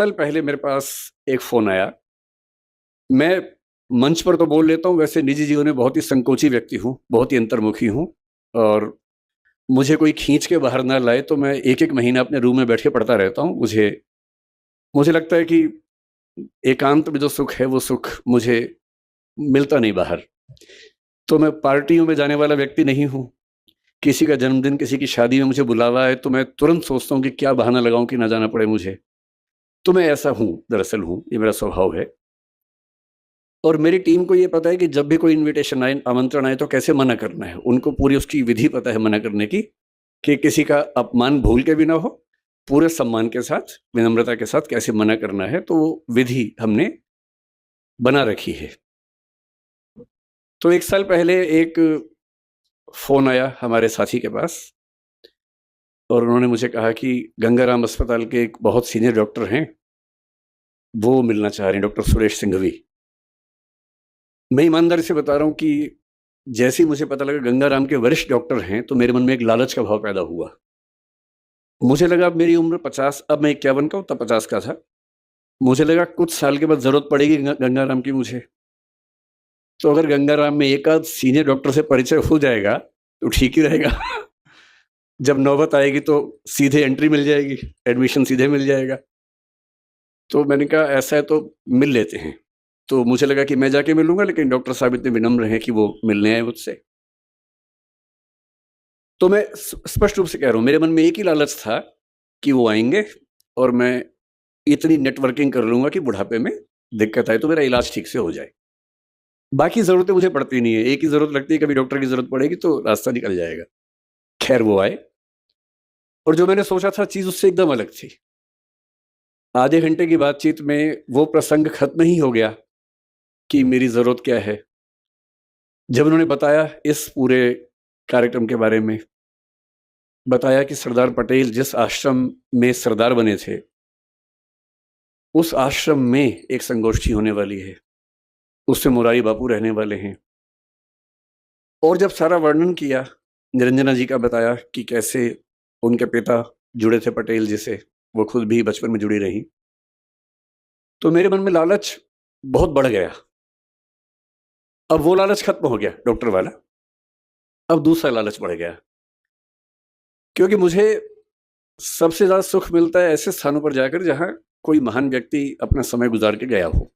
साल पहले मेरे पास एक फ़ोन आया। मैं मंच पर तो बोल लेता हूँ, वैसे निजी जीवन में बहुत ही संकोची व्यक्ति हूँ, बहुत ही अंतर्मुखी हूँ और मुझे कोई खींच के बाहर ना लाए तो मैं एक-एक महीना अपने रूम में बैठ के पढ़ता रहता हूँ। मुझे मुझे लगता है कि एकांत में जो सुख है, वो सुख मुझे मिलता नहीं बाहर। तो मैं पार्टियों में जाने वाला व्यक्ति नहीं हूँ। किसी का जन्मदिन, किसी की शादी में मुझे बुलावा है, तो मैं तुरंत सोचता हूँ कि क्या बहाना लगाऊँ कि ना जाना पड़े मुझे। तो मैं ऐसा हूँ, दरअसल हूँ, ये मेरा स्वभाव है। और मेरी टीम को ये पता है कि जब भी कोई इन्विटेशन आए, आमंत्रण आए तो कैसे मना करना है। उनको पूरी उसकी विधि पता है मना करने की, कि किसी का अपमान भूल के भी ना हो, पूरे सम्मान के साथ, विनम्रता के साथ कैसे मना करना है, तो वो विधि हमने बना रखी है। तो 1 साल पहले एक फ़ोन आया हमारे साथी के पास और उन्होंने मुझे कहा कि गंगाराम अस्पताल के एक बहुत सीनियर डॉक्टर हैं, वो मिलना चाह रहे हैं, डॉक्टर सुरेश सिंघवी। मैं ईमानदारी से बता रहा हूँ कि जैसे ही मुझे पता लगा गंगाराम के वरिष्ठ डॉक्टर हैं, तो मेरे मन में एक लालच का भाव पैदा हुआ। मुझे लगा अब मेरी उम्र 50, अब मैं 51 का हूँ, तब 50 का था। मुझे लगा कुछ साल के बाद ज़रूरत पड़ेगी गंगाराम की मुझे। तो अगर गंगाराम में एक आध सीनियर डॉक्टर से परिचय हो जाएगा, तो ठीक ही रहेगा। जब नौबत आएगी तो सीधे एंट्री मिल जाएगी, एडमिशन सीधे मिल जाएगा। तो मैंने कहा ऐसा है तो मिल लेते हैं। तो मुझे लगा कि मैं जाके मिलूँगा, लेकिन डॉक्टर साहब इतने विनम्र हैं कि वो मिलने आए मुझसे। तो मैं स्पष्ट रूप से कह रहा हूँ, मेरे मन में एक ही लालच था कि वो आएँगे और मैं इतनी नेटवर्किंग कर लूँगा कि बुढ़ापे में दिक्कत आए तो मेरा इलाज ठीक से हो जाए। बाकी ज़रूरतें मुझे पड़ती नहीं है, एक ही ज़रूरत लगती है, कभी डॉक्टर की ज़रूरत पड़ेगी तो रास्ता निकल जाएगा। ख़ैर वो आए और जो मैंने सोचा था चीज़ उससे एकदम अलग थी। आधे घंटे की बातचीत में वो प्रसंग खत्म ही हो गया कि मेरी ज़रूरत क्या है। जब उन्होंने बताया इस पूरे कार्यक्रम के बारे में, बताया कि सरदार पटेल जिस आश्रम में सरदार बने थे, उस आश्रम में एक संगोष्ठी होने वाली है, उसमें मुरारी बापू रहने वाले हैं। और जब सारा वर्णन किया, निरंजना जी का बताया कि कैसे उनके पिता जुड़े थे पटेल जी से, वो खुद भी बचपन में जुड़ी रहीं। तो मेरे मन में लालच बहुत बढ़ गया। अब वो लालच खत्म हो गया डॉक्टर वाला, अब दूसरा लालच बढ़ गया। क्योंकि मुझे सबसे ज़्यादा सुख मिलता है ऐसे स्थानों पर जाकर जहाँ कोई महान व्यक्ति अपना समय गुज़ार के गया हो।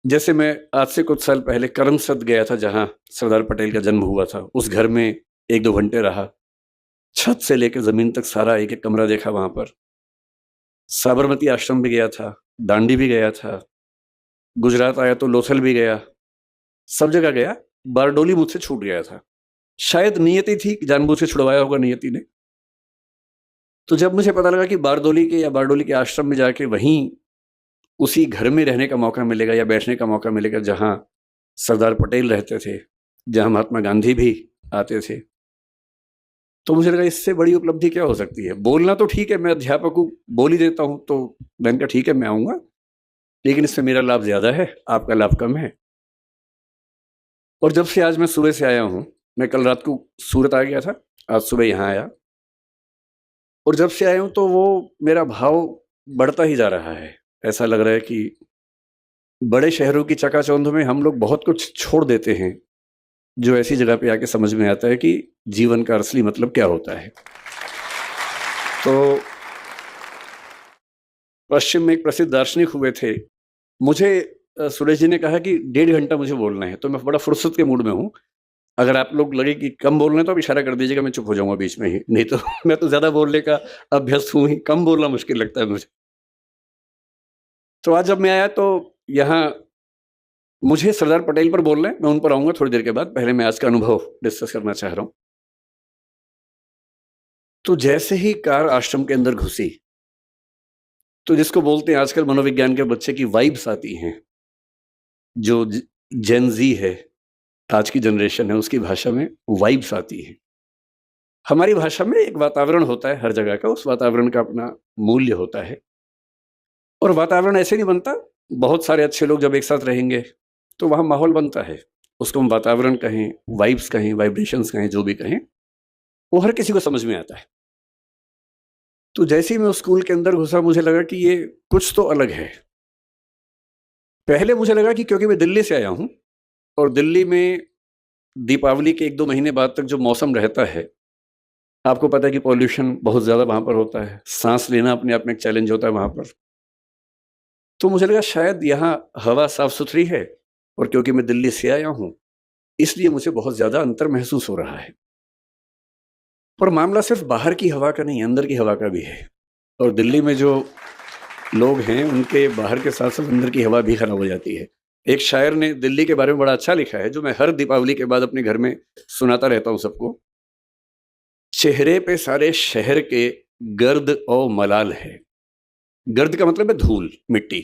जैसे मैं आज से कुछ साल पहले करमसद गया था जहाँ सरदार पटेल का जन्म हुआ था। उस घर में 1-2 घंटे रहा। छत से लेकर ज़मीन तक सारा एक-एक कमरा देखा वहाँ पर। साबरमती आश्रम भी गया था, दांडी भी गया था, गुजरात आया तो लोथल भी गया, सब जगह गया, बारडोली मुझसे छूट गया था। शायद नियति थी, जानबूझ के छुड़वाया होगा नियति ने। तो जब मुझे पता लगा कि बारदोली के या बारडोली के आश्रम में जाके वहीं उसी घर में रहने का मौका मिलेगा या बैठने का मौका मिलेगा जहाँ सरदार पटेल रहते थे, जहाँ महात्मा गांधी भी आते थे, तो मुझे लगा इससे बड़ी उपलब्धि क्या हो सकती है। बोलना तो ठीक है, मैं अध्यापक हूँ, बोल ही देता हूँ, तो मैंने कहा ठीक है मैं आऊँगा, लेकिन इससे मेरा लाभ ज़्यादा है, आपका लाभ कम है। और जब से आज मैं सुबह से आया हूँ, मैं कल रात को सूरत आ गया था, आज सुबह यहाँ आया और जब से आया हूँ तो वो मेरा भाव बढ़ता ही जा रहा है। ऐसा लग रहा है कि बड़े शहरों की चकाचौंध में हम लोग बहुत कुछ छोड़ देते हैं, जो ऐसी जगह पे आके समझ में आता है कि जीवन का असली मतलब क्या होता है। तो पश्चिम में एक प्रसिद्ध दार्शनिक हुए थे। मुझे सुरेश जी ने कहा कि 1.5 घंटा मुझे बोलना है, तो मैं बड़ा फुर्सत के मूड में हूँ। अगर आप लोग लगे कि कम बोल रहे हैं तो आप इशारा कर दीजिएगा, मैं चुप हो जाऊँगा बीच में ही। नहीं तो मैं तो ज़्यादा बोलने का अभ्यस्त हूँ ही, कम बोलना मुश्किल लगता है मुझे। तो आज जब मैं आया तो यहाँ मुझे सरदार पटेल पर बोलना है, मैं उन पर आऊँगा थोड़ी देर के बाद। पहले मैं आज का अनुभव डिस्कस करना चाह रहा हूँ। तो जैसे ही कार आश्रम के अंदर घुसी, तो जिसको बोलते हैं आजकल मनोविज्ञान के बच्चे की वाइब्स आती हैं, जो जेन ज़ी है, आज की जनरेशन है, उसकी भाषा में वाइब्स आती हैं। हमारी भाषा में एक वातावरण होता है हर जगह का, उस वातावरण का अपना मूल्य होता है और वातावरण ऐसे नहीं बनता, बहुत सारे अच्छे लोग जब एक साथ रहेंगे, तो वहाँ माहौल बनता है। उसको हम वातावरण कहें, वाइब्स कहें, वाइब्रेशंस कहें, जो भी कहें, वो हर किसी को समझ में आता है। तो जैसे ही मैं उस स्कूल के अंदर घुसा मुझे लगा कि ये कुछ तो अलग है। पहले मुझे लगा कि क्योंकि मैं दिल्ली से आया हूँ और दिल्ली में दीपावली के 1-2 महीने बाद तक जो मौसम रहता है, आपको पता है कि पॉल्यूशन बहुत ज़्यादा वहाँ पर होता है, साँस लेना अपने आप में एक चैलेंज होता है वहाँ पर। तो मुझे लगा शायद यहाँ हवा साफ-सुथरी है और क्योंकि मैं दिल्ली से आया हूँ, इसलिए मुझे बहुत ज़्यादा अंतर महसूस हो रहा है। और मामला सिर्फ़ बाहर की हवा का नहीं, अंदर की हवा का भी है। और दिल्ली में जो लोग हैं, उनके बाहर के साथ-साथ अंदर की हवा भी खराब हो जाती है। एक शायर ने दिल्ली के बारे में बड़ा अच्छा लिखा है, जो मैं हर दीपावली के बाद अपने घर में सुनाता रहता हूँ सबको। चेहरे पे सारे शहर के गर्द और मलाल है। गर्द का मतलब है धूल, मिट्टी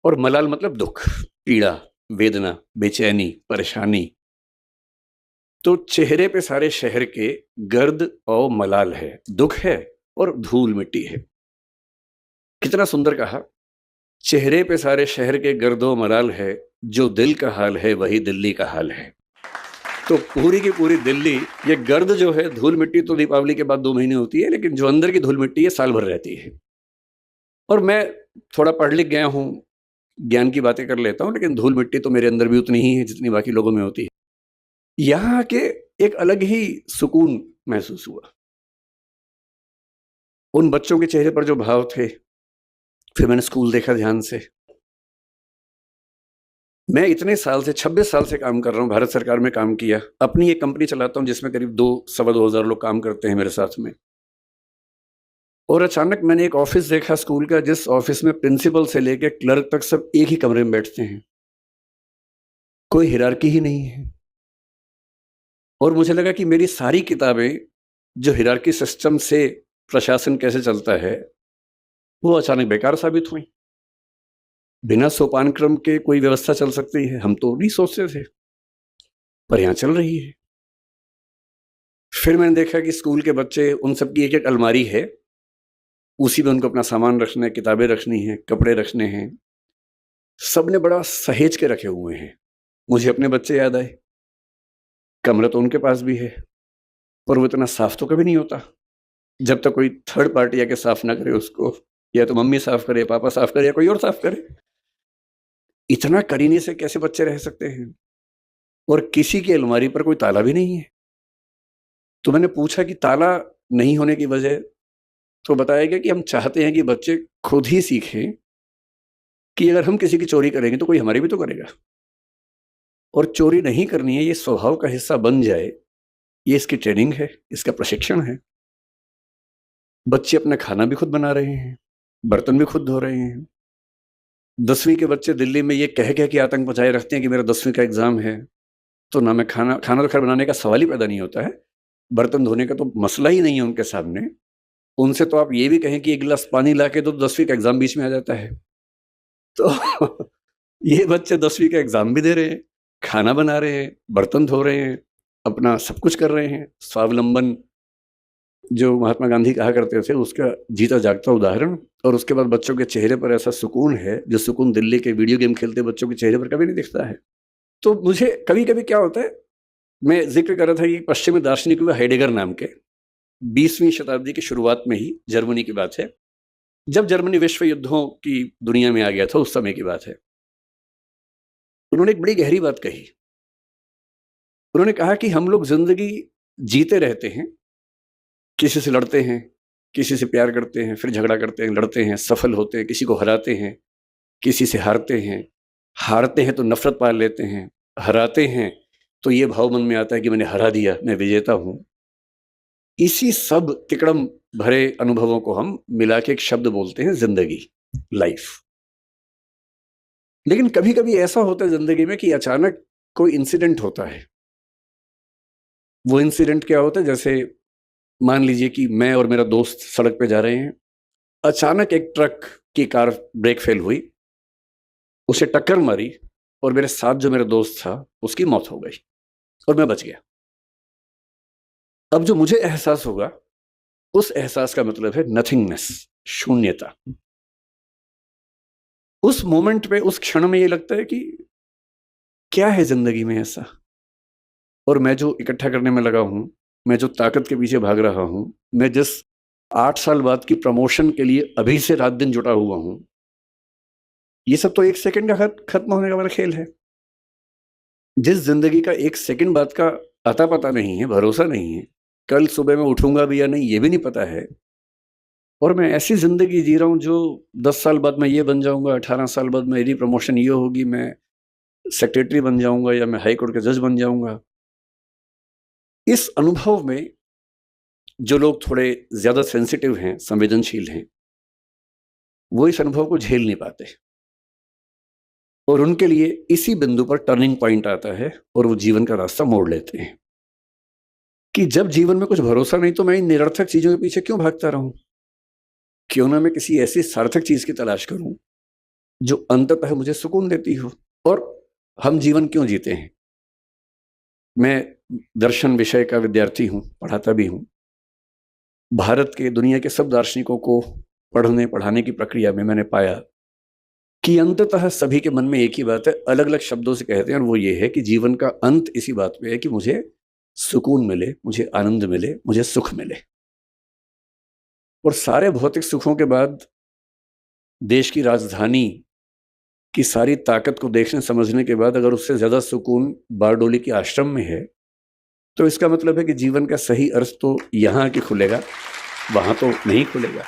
और मलाल मतलब दुःख, पीड़ा, वेदना, बेचैनी, परेशानी। तो चेहरे पे सारे शहर के गर्द और मलाल है, दुःख है और धूल मिट्टी है। कितना सुंदर कहा। चेहरे पे सारे शहर के गर्दो मलाल है, जो दिल का हाल है वही दिल्ली का हाल है। तो पूरी की पूरी दिल्ली, ये गर्द जो है, धूल मिट्टी तो दीपावली के बाद 2 महीने होती है, लेकिन जो अंदर की धूल मिट्टी है साल भर रहती है। और मैं थोड़ा पढ़ लिख गया हूँ, ज्ञान की बातें कर लेता हूँ, लेकिन धूल मिट्टी तो मेरे अंदर भी उतनी ही है जितनी बाकी लोगों में होती है। यहाँ आके एक अलग ही सुकून महसूस हुआ। उन बच्चों के चेहरे पर जो भाव थे, फिर मैंने स्कूल देखा ध्यान से। मैं इतने साल से 26 साल से काम कर रहा हूँ, भारत सरकार में काम किया। अपनी एक कंपनी चलाता हूँ जिसमें करीब 2 सवा 2 हज़ार लोग काम करते हैं मेरे साथ में। और अचानक मैंने एक ऑफिस देखा स्कूल का, जिस ऑफिस में प्रिंसिपल से लेके क्लर्क तक सब एक ही कमरे में बैठते हैं। कोई हिरार्की ही नहीं है। और मुझे लगा कि मेरी सारी किताबें जो हिरार्की सिस्टम से प्रशासन कैसे चलता है, वो अचानक बेकार साबित हुई। बिना सोपान क्रम के कोई व्यवस्था चल सकती है, हम तो नहीं सोचते थे, पर यहाँ चल रही है। फिर मैंने देखा कि स्कूल के बच्चे, उन सबकी एक-एक अलमारी है, उसी में उनको अपना सामान रखना है, किताबें रखनी हैं, कपड़े रखने हैं। सबने बड़ा सहेज के रखे हुए हैं। मुझे अपने बच्चे याद आए। कमरा तो उनके पास भी है, पर वो इतना साफ तो कभी नहीं होता, जब तक कोई थर्ड पार्टी आके साफ ना करे उसको। या तो मम्मी साफ करे, पापा साफ करे या कोई और साफ करे। इतना करीने से कैसे बच्चे रह सकते हैं? और किसी की अलमारी पर कोई ताला भी नहीं है। तो मैंने पूछा कि ताला नहीं होने की वजह, तो बताया गया कि हम चाहते हैं कि बच्चे खुद ही सीखें कि अगर हम किसी की चोरी करेंगे तो कोई हमारी भी तो करेगा। और चोरी नहीं करनी है, ये स्वभाव का हिस्सा बन जाए, ये इसकी ट्रेनिंग है, इसका प्रशिक्षण है। बच्चे अपना खाना भी खुद बना रहे हैं, बर्तन भी खुद धो रहे हैं। 10वीं के बच्चे दिल्ली में ये कह के आतंक मचाए रखते हैं कि मेरा 10वीं का एग्जाम है, तो ना मैं खाना खाना तो खैर बनाने का सवाल ही पैदा नहीं होता है, बर्तन धोने का तो मसला ही नहीं है उनके सामने। उनसे तो आप ये भी कहें कि 1 गिलास पानी ला के दो, तो 10वीं का एग्जाम बीच में आ जाता है। तो ये बच्चे 10वीं का एग्जाम भी दे रहे हैं, खाना बना रहे हैं, बर्तन धो रहे हैं, अपना सब कुछ कर रहे हैं। स्वावलंबन जो महात्मा गांधी कहा करते थे, उसका जीता जागता उदाहरण। और उसके बाद बच्चों के चेहरे पर ऐसा सुकून है, जो सुकून दिल्ली के वीडियो गेम खेलते बच्चों के चेहरे पर कभी नहीं दिखता है। तो मुझे कभी-कभी क्या होता है, मैं ज़िक्र कर रहा था कि पश्चिमी दार्शनिक हुए हाइडेगर नाम के, 20वीं शताब्दी की शुरुआत में ही, जर्मनी की बात है। जब जर्मनी विश्व युद्धों की दुनिया में आ गया था, उस समय की बात है। उन्होंने एक बड़ी गहरी बात कही। उन्होंने कहा कि हम लोग ज़िंदगी जीते रहते हैं, किसी से लड़ते हैं, किसी से प्यार करते हैं, फिर झगड़ा करते हैं, लड़ते हैं, सफल होते हैं, किसी को हराते हैं, किसी से हारते हैं। हारते हैं तो नफ़रत पाल लेते हैं, हराते हैं तो ये भाव मन में आता है कि मैंने हरा दिया, मैं विजेता हूँ। इसी सब तिकड़म भरे अनुभवों को हम मिला के एक शब्द बोलते हैं ज़िंदगी, लाइफ़। लेकिन कभी-कभी ऐसा होता है ज़िंदगी में कि अचानक कोई इंसिडेंट होता है। वो इंसिडेंट क्या होता है, जैसे मान लीजिए कि मैं और मेरा दोस्त सड़क पे जा रहे हैं। अचानक एक ट्रक की कार ब्रेक फेल हुई, उसे टक्कर मारी और मेरे साथ जो मेरा दोस्त था, उसकी मौत हो गई और मैं बच गया। अब जो मुझे एहसास होगा, उस एहसास का मतलब है नथिंगनेस, शून्यता। उस मोमेंट पे, उस क्षण में ये लगता है कि क्या है ज़िंदगी में ऐसा? और मैं जो इकट्ठा करने में लगा हूँ, मैं जो ताकत के पीछे भाग रहा हूँ, मैं जिस 8 साल बाद की प्रमोशन के लिए अभी से रात दिन जुटा हुआ हूं, ये सब तो 1 सेकंड का खत्म होने का वाला खेल है। जिस जिंदगी का 1 सेकंड बाद का अता पता नहीं है, भरोसा नहीं है, कल सुबह मैं उठूंगा भी या नहीं ये भी नहीं पता है, और मैं ऐसी जिंदगी जी रहा हूं जो 10 साल बाद मैं ये बन जाऊंगा, 18 साल बाद मेरी प्रमोशन ये होगी, मैं सेक्रेटरी बन जाऊंगा या मैं हाई कोर्ट का जज बन जाऊंगा। इस अनुभव में जो लोग थोड़े ज्यादा सेंसिटिव हैं, संवेदनशील हैं, वो इस अनुभव को झेल नहीं पाते, और उनके लिए इसी बिंदु पर टर्निंग पॉइंट आता है और वो जीवन का रास्ता मोड़ लेते हैं कि जब जीवन में कुछ भरोसा नहीं तो मैं इन निरर्थक चीजों के पीछे क्यों भागता रहूं, क्यों ना मैं किसी ऐसी सार्थक चीज की तलाश करूं जो अंततः मुझे सुकून देती हो। और हम जीवन क्यों जीते हैं? मैं दर्शन विषय का विद्यार्थी हूं, पढ़ाता भी हूं। भारत के, दुनिया के सब दार्शनिकों को पढ़ने पढ़ाने की प्रक्रिया में मैंने पाया कि अंततः सभी के मन में एक ही बात है, अलग अलग शब्दों से कहते हैं, और वो ये है कि जीवन का अंत इसी बात पे है कि मुझे सुकून मिले, मुझे आनंद मिले, मुझे सुख मिले। और सारे भौतिक सुखों के बाद देश की राजधानी की सारी ताकत को देखने समझने के बाद अगर उससे ज्यादा सुकून बारडोली के आश्रम में है, तो इसका मतलब है कि जीवन का सही अर्थ तो यहां आके खुलेगा, वहां तो नहीं खुलेगा।